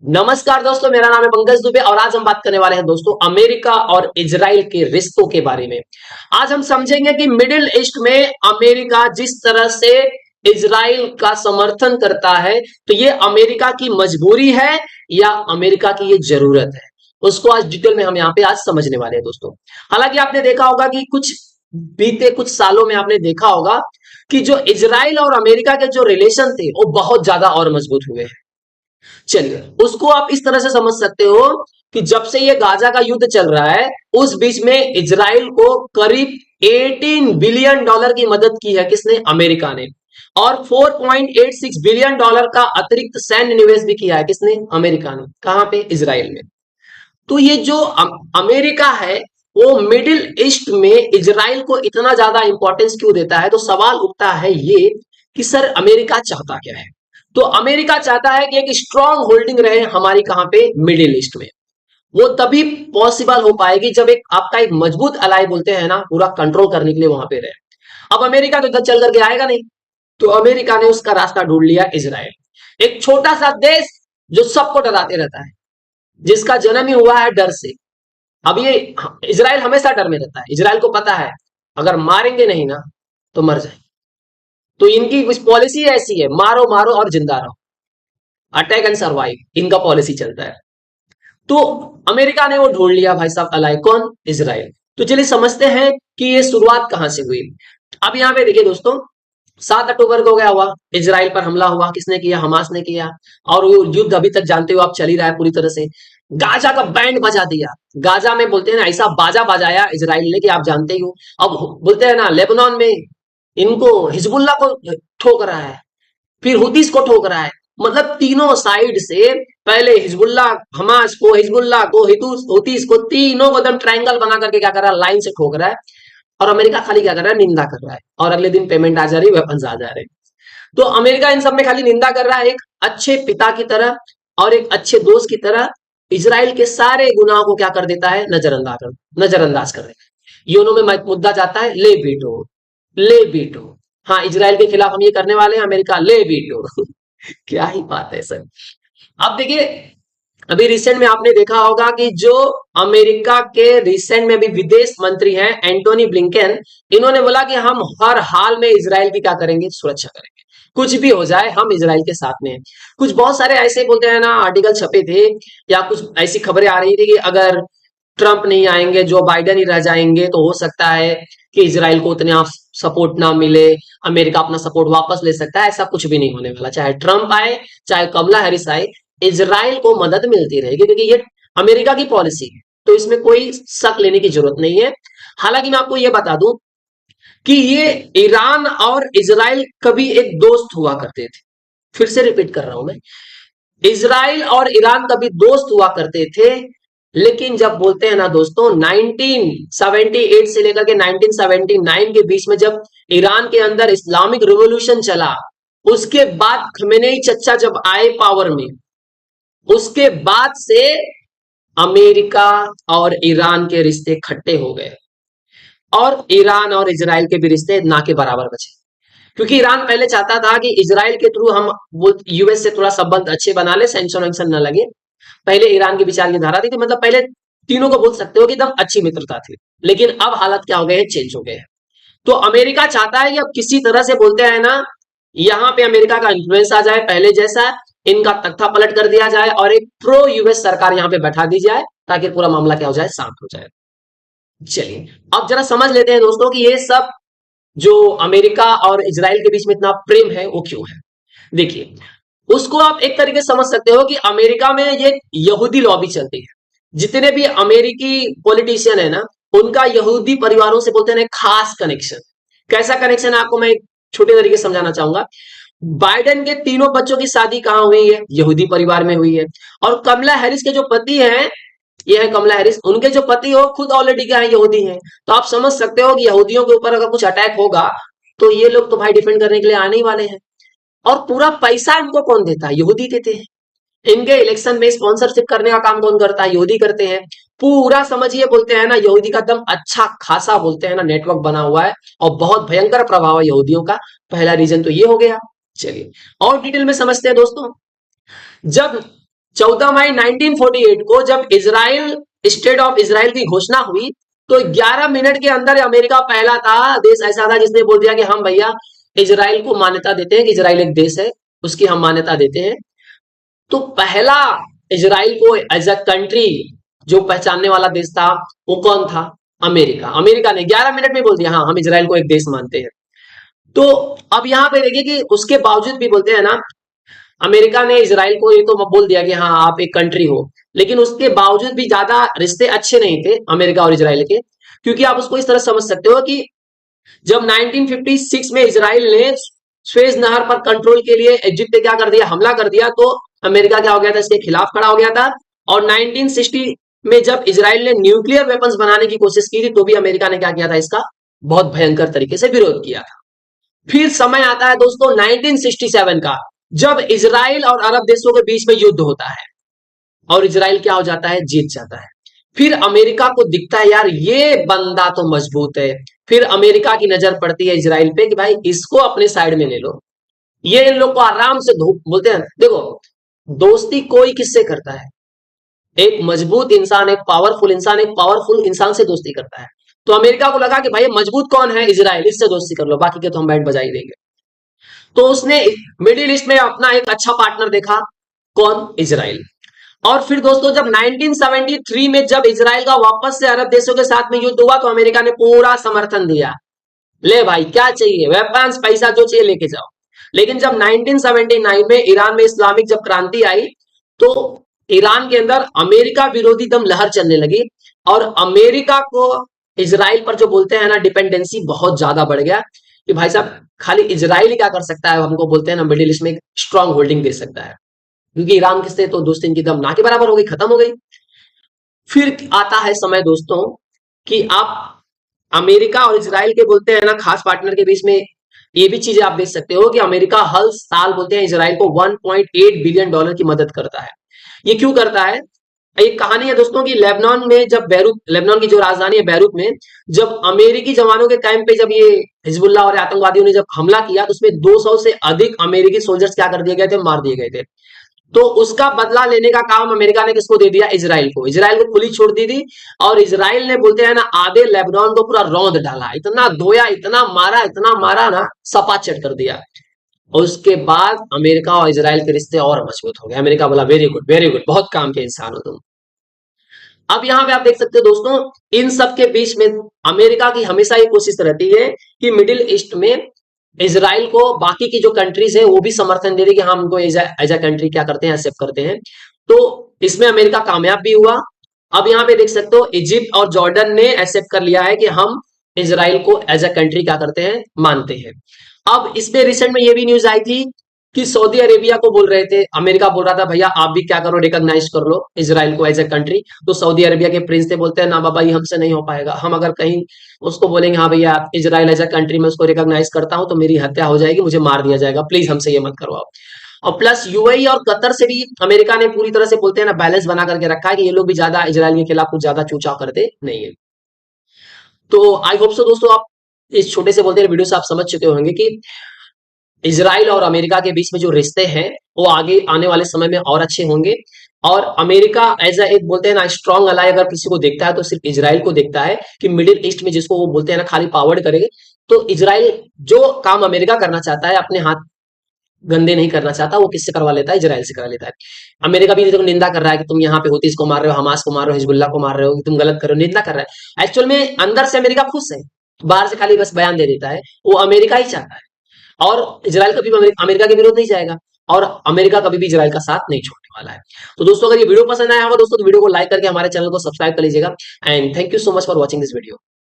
नमस्कार दोस्तों, मेरा नाम है पंकज दुबे और आज हम बात करने वाले हैं दोस्तों अमेरिका और इजराइल के रिश्तों के बारे में। आज हम समझेंगे कि मिडिल ईस्ट में अमेरिका जिस तरह से इजराइल का समर्थन करता है, तो ये अमेरिका की मजबूरी है या अमेरिका की ये जरूरत है, उसको आज डिटेल में हम यहाँ पे आज समझने वाले हैं दोस्तों। हालांकि आपने देखा होगा कि बीते कुछ सालों में आपने देखा होगा कि जो इजराइल और अमेरिका के जो रिलेशन थे वो बहुत ज्यादा और मजबूत हुए हैं। चलिए, उसको आप इस तरह से समझ सकते हो कि जब से ये गाजा का युद्ध चल रहा है, उस बीच में इजराइल को करीब 18 बिलियन डॉलर की मदद की है। किसने? अमेरिका ने। और 4.86 बिलियन डॉलर का अतिरिक्त सैन्य निवेश भी किया है। किसने? अमेरिका ने। कहां पे? इजराइल में। तो ये जो अमेरिका है, वो मिडिल ईस्ट में इजराइल को इतना ज्यादा इंपॉर्टेंस क्यों देता है? तो सवाल उठता है ये कि सर अमेरिका चाहता क्या है? तो अमेरिका चाहता है कि एक स्ट्रांग होल्डिंग रहे हमारी, कहां पे? मिडिल ईस्ट में। वो तभी पॉसिबल हो पाएगी जब एक आपका एक मजबूत अलाई बोलते हैं ना, पूरा कंट्रोल करने के लिए वहां पे रहे। अब अमेरिका तो इधर चल करके आएगा नहीं, तो अमेरिका ने उसका रास्ता ढूंढ लिया, इजराइल। एक छोटा सा देश जो सबको डराते रहता है, जिसका जन्म ही हुआ है डर से। अब ये इजराइल हमेशा डर में रहता है। इजराइल को पता है अगर मारेंगे नहीं ना तो मर जाए। तो इनकी कुछ पॉलिसी ऐसी है, मारो मारो और जिंदा रहो, अटैक एंड सर्वाइव, इनका पॉलिसी चलता है। तो अमेरिका ने वो ढूंढ लिया भाई साहब अलाई, कौन? इजराइल। तो चलिए समझते हैं कि ये शुरुआत कहां से हुई। अब यहाँ पे देखिए दोस्तों, 7 अक्टूबर को गया हुआ, इजराइल पर हमला हुआ। किसने किया? हमास ने किया। और वो युद्ध अभी तक जानते हो आप चल ही रहा है पूरी तरह से। गाजा का बैंड बजा दिया। गाजा में बोलते हैं ना, ऐसा बाजा बजाया इजराइल ने कि आप जानते ही हो। अब बोलते हैं ना, लेबनान में इनको हिजबुल्ला को ठोक रहा है, फिर हुतीस को ठोक रहा है। मतलब तीनों साइड से, पहले हिजबुल्ला, हमास को, हिजबुल्ला को, हुतीस को, तीनों को एकदम ट्रायंगल बना करके क्या कर रहा है? लाइन से ठोक रहा है। और अमेरिका खाली क्या कर रहा है? निंदा कर रहा है। और अगले दिन पेमेंट आ जा रही, वेपन्स आ जा रहे हैं। तो अमेरिका इन सब में खाली निंदा कर रहा है, एक अच्छे पिता की तरह और एक अच्छे दोस्त की तरह। इजराइल के सारे गुनाहों को क्या कर देता है? नजरअंदाज कर देता है। यूनो में मुद्दा जाता है, ले बीटो, ले बीटो। हाँ, इजराइल के खिलाफ हम ये करने वाले हैं, अमेरिका ले बीटो। क्या ही बात है सर। अब देखिए, अभी रिसेंट में आपने देखा होगा कि जो अमेरिका के रिसेंट में अभी विदेश मंत्री हैं, एंटोनी ब्लिंकन, इन्होंने बोला कि हम हर हाल में इजराइल की क्या करेंगे? सुरक्षा करेंगे। कुछ भी हो जाए हम इजराइल के साथ में हैं। कुछ बहुत सारे ऐसे बोलते हैं ना, आर्टिकल छपे थे या कुछ ऐसी खबरें आ रही थी कि अगर ट्रंप नहीं आएंगे, जो बाइडन ही रह जाएंगे, तो हो सकता है कि इजराइल को उतने सपोर्ट ना मिले, अमेरिका अपना सपोर्ट वापस ले सकता है। ऐसा कुछ भी नहीं होने वाला। चाहे ट्रंप आए, चाहे कमला हैरिस आए, इजराइल को मदद मिलती रहेगी, क्योंकि ये अमेरिका की पॉलिसी है। तो इसमें कोई शक लेने की जरूरत नहीं है। हालांकि मैं आपको ये बता दूं कि ये ईरान और इजराइल कभी एक दोस्त हुआ करते थे। फिर से रिपीट कर रहा हूं मैं, इजराइल और ईरान कभी दोस्त हुआ करते थे। लेकिन जब बोलते हैं ना दोस्तों, 1978 से लेकर के 1979 के बीच में जब ईरान के अंदर इस्लामिक रिवॉल्यूशन चला, उसके बाद खमेनेई चचा जब आए पावर में, उसके बाद से अमेरिका और ईरान के रिश्ते खट्टे हो गए और ईरान और इजराइल के भी रिश्ते ना के बराबर बचे। क्योंकि ईरान पहले चाहता था कि इजराइल के थ्रू हम वो यूएस से थोड़ा संबंध अच्छे बना ले, सेंक्शन वेंक्शन न लगे। पहले ईरान की विचार की धारा थी कि मतलब पहले तीनों को बोल सकते हो कि एकदम अच्छी मित्रता थी। लेकिन अब हालत क्या हो गए हैं? चेंज हो गए हैं। तो अमेरिका चाहता है कि अब किसी तरह से बोलते हैं ना, यहां पे अमेरिका का इन्फ्लुएंस आ जाए, पहले जैसा इनका तख्ता पलट कर दिया जाए और एक प्रो यूएस सरकार यहां पे बैठा दी जाए, ताकि पूरा मामला क्या हो जाए? शांत हो जाए। चलिए, अब जरा समझ लेते हैं दोस्तों कि ये सब जो अमेरिका और इजराइल के बीच में इतना प्रेम है वो क्यों है। देखिए, उसको आप एक तरीके से समझ सकते हो कि अमेरिका में ये यहूदी लॉबी चलती है। जितने भी अमेरिकी पॉलिटिशियन है ना, उनका यहूदी परिवारों से बोलते हैं खास कनेक्शन। कैसा कनेक्शन है आपको मैं एक छोटे तरीके से समझाना चाहूंगा। बाइडेन के तीनों बच्चों की शादी कहां हुई है? यहूदी परिवार में हुई है। और कमला हैरिस के जो पति हैं, ये है कमला हैरिस, उनके जो पति हो खुद ऑलरेडी क्या है? यहूदी हैं। तो आप समझ सकते हो कि यहूदियों के ऊपर अगर कुछ अटैक होगा तो ये लोग तो भाई डिफेंड करने के लिए आने ही वाले हैं। और पूरा पैसा इनको कौन देता है? यहूदी देते हैं। इनके इलेक्शन में स्पॉन्सरशिप करने का काम कौन करता है? यहूदी करते हैं। पूरा समझिए, बोलते हैं ना, यहूदी का दम अच्छा खासा बोलते हैं ना नेटवर्क बना हुआ है और बहुत भयंकर प्रभाव है यहूदियों का। पहला रीजन तो ये हो गया। चलिए और डिटेल में समझते हैं दोस्तों। जब 14 मई 1948 को जब इजराइल स्टेट ऑफ इजराइल की घोषणा हुई, तो 11 मिनट के अंदर अमेरिका पहला था देश ऐसा था जिसने बोल दिया कि हम भैया इजराइल को मान्यता देते हैं कि इजराइल एक देश है, उसकी हम मान्यता देते हैं। तो पहला इजराइल को एज अ कंट्री जो पहचानने वाला देश था वो कौन था? अमेरिका। अमेरिका ने 11 मिनट में बोल दिया हाँ हम इजराइल को एक देश मानते हैं। तो अब यहां पे देखिए कि उसके बावजूद भी बोलते हैं ना, अमेरिका ने इजराइल को ये तो बोल दिया कि हाँ आप एक कंट्री हो, लेकिन उसके बावजूद भी ज्यादा रिश्ते अच्छे नहीं थे अमेरिका और इजराइल के। क्योंकि आप उसको इस तरह समझ सकते हो कि जब 1956 में इजराइल ने स्वेज नहर पर कंट्रोल के लिए इजिप्ट पे क्या कर दिया, हमला कर दिया, तो अमेरिका क्या हो गया था, इसके खिलाफ खड़ा हो गया था। और 1960 में जब इजराइल ने न्यूक्लियर वेपन्स बनाने की कोशिश की थी, तो भी अमेरिका ने क्या किया था, इसका बहुत भयंकर तरीके से विरोध किया था। फिर समय आता है दोस्तों 1967 का, जब इजराइल और अरब देशों के बीच में युद्ध होता है और इजराइल क्या हो जाता है, जीत जाता है। फिर अमेरिका को दिखता है यार ये बंदा तो मजबूत है। फिर अमेरिका की नजर पड़ती है इजराइल पे कि भाई इसको अपने साइड में ले लो। ये इन लोग को आराम से बोलते हैं, देखो दोस्ती कोई किससे करता है, एक मजबूत इंसान, एक पावरफुल इंसान से दोस्ती करता है। तो अमेरिका को लगा कि भाई मजबूत कौन है, इजराइल, इससे दोस्ती कर लो, बाकी के तो हम बैंड बजा ही देंगे। तो उसने मिडिल ईस्ट में अपना एक अच्छा पार्टनर देखा, कौन, इजराइल। और फिर दोस्तों जब 1973 में जब इजराइल का वापस से अरब देशों के साथ में युद्ध हुआ, तो अमेरिका ने पूरा समर्थन दिया, ले भाई क्या चाहिए, वेपन्स, पैसा जो चाहिए लेके जाओ। लेकिन जब 1979 में ईरान में इस्लामिक जब क्रांति आई, तो ईरान के अंदर अमेरिका विरोधी दम लहर चलने लगी, और अमेरिका को इजराइल पर जो बोलते हैं ना डिपेंडेंसी बहुत ज्यादा बढ़ गया कि भाई साहब खाली इजराइल ही क्या कर सकता है, हमको बोलते हैं ना मिडिल ईस्ट में स्ट्रॉन्ग होल्डिंग दे सकता है। क्योंकि ईरान किससे तो दोस्ती इनकी दम ना के बराबर हो गई, खत्म हो गई। फिर आता है समय दोस्तों कि आप अमेरिका और इजराइल के बोलते हैं ना खास पार्टनर के बीच में ये भी चीजें आप देख सकते हो कि अमेरिका हर साल बोलते हैं इजराइल को 1.8 बिलियन डॉलर की मदद करता है। ये क्यों करता है? एक कहानी है दोस्तों की, लेबनान में जब बैरूत, लेबनान की जो राजधानी है बैरूत में, जब अमेरिकी जवानों के टाइम पे जब ये हिजबुल्लाह और आतंकवादियों ने जब हमला किया, तो उसमें 200 से अधिक अमेरिकी सोल्जर्स क्या कर दिए गए थे, मार दिए गए थे। तो उसका बदला लेने का काम अमेरिका ने किसको दे दिया, इजराइल को। इजराइल को खुली छोड़ दी थी, और इजराइल ने बोलते हैं ना आधे लेबनान को पूरा रौंद डाला, इतना धोया, इतना मारा ना, सपाचट कर दिया। और उसके बाद अमेरिका और इजराइल के रिश्ते और मजबूत हो गए। अमेरिका बोला वेरी गुड, बहुत काम के इंसान हो तुम। अब यहां पे आप देख सकते हो दोस्तों, इन सब के बीच में अमेरिका की हमेशा ये कोशिश रहती है कि मिडिल ईस्ट में इजराइल को बाकी की जो कंट्रीज है वो भी समर्थन दे रही कि हम उनको एज अ कंट्री क्या करते हैं, एक्सेप्ट करते हैं। तो इसमें अमेरिका कामयाब भी हुआ। अब यहाँ पे देख सकते हो इजिप्ट और जॉर्डन ने एक्सेप्ट कर लिया है कि हम इजराइल को एज अ कंट्री क्या करते हैं, मानते हैं। अब इसमें रिसेंट में ये भी न्यूज आई थी कि सऊदी अरेबिया को बोल रहे थे, अमेरिका बोल रहा था भैया आप भी क्या करो, रिकॉग्नाइज कर लो इजराइल को एज ए कंट्री। तो सऊदी अरेबिया के प्रिंस थे, बोलते हैं ना बाबा ये हमसे नहीं हो पाएगा, हम अगर कहीं उसको बोलेंगे हाँ भैया इजराइल एज ए कंट्री में उसको रिकॉग्नाइज करता हूं तो मेरी हत्या हो जाएगी, मुझे मार दिया जाएगा, प्लीज हमसे ये मत करवाओ। और प्लस यूएई और कतर से भी अमेरिका ने पूरी तरह से बोलते हैं ना बैलेंस बना करके रखा है कि ये लोग भी ज्यादा इजराइल के खिलाफ कुछ ज्यादा चूचाव करते नहीं है। तो आई होप सो दोस्तों आप इस छोटे से बोलते हैं वीडियो से आप समझ चुके होंगे कि इजराइल और अमेरिका के बीच में जो रिश्ते हैं वो आगे आने वाले समय में और अच्छे होंगे। और अमेरिका एज एक बोलते हैं ना स्ट्रॉन्ग अलाई अगर किसी को देखता है तो सिर्फ इजराइल को देखता है कि मिडिल ईस्ट में जिसको वो बोलते हैं ना खाली पावर्ड करेंगे। तो इजराइल जो काम अमेरिका करना चाहता है, अपने हाथ गंदे नहीं करना चाहता, वो किससे करवा लेता है, इजराइल से करा लेता है। अमेरिका भी तो निंदा कर रहा है कि तुम यहाँ पे हुतीस को मार रहे हो, हमास को मार रहे हो, हिजबुल्लाह को मार रहे हो, कि तुम गलत कर रहे हो, निंदा कर रहा है। एक्चुअल में अंदर से अमेरिका खुश है, बाहर से खाली बस बयान दे देता है, वो अमेरिका ही चाहता है। और इजराइल कभी भी अमेरिका के विरोध नहीं जाएगा, और अमेरिका कभी भी इजराइल का साथ नहीं छोड़ने वाला है। तो दोस्तों अगर ये वीडियो पसंद आया होगा दोस्तों तो वीडियो को लाइक करके हमारे चैनल को सब्सक्राइब कर लीजिएगा। And thank you so much for watching this video.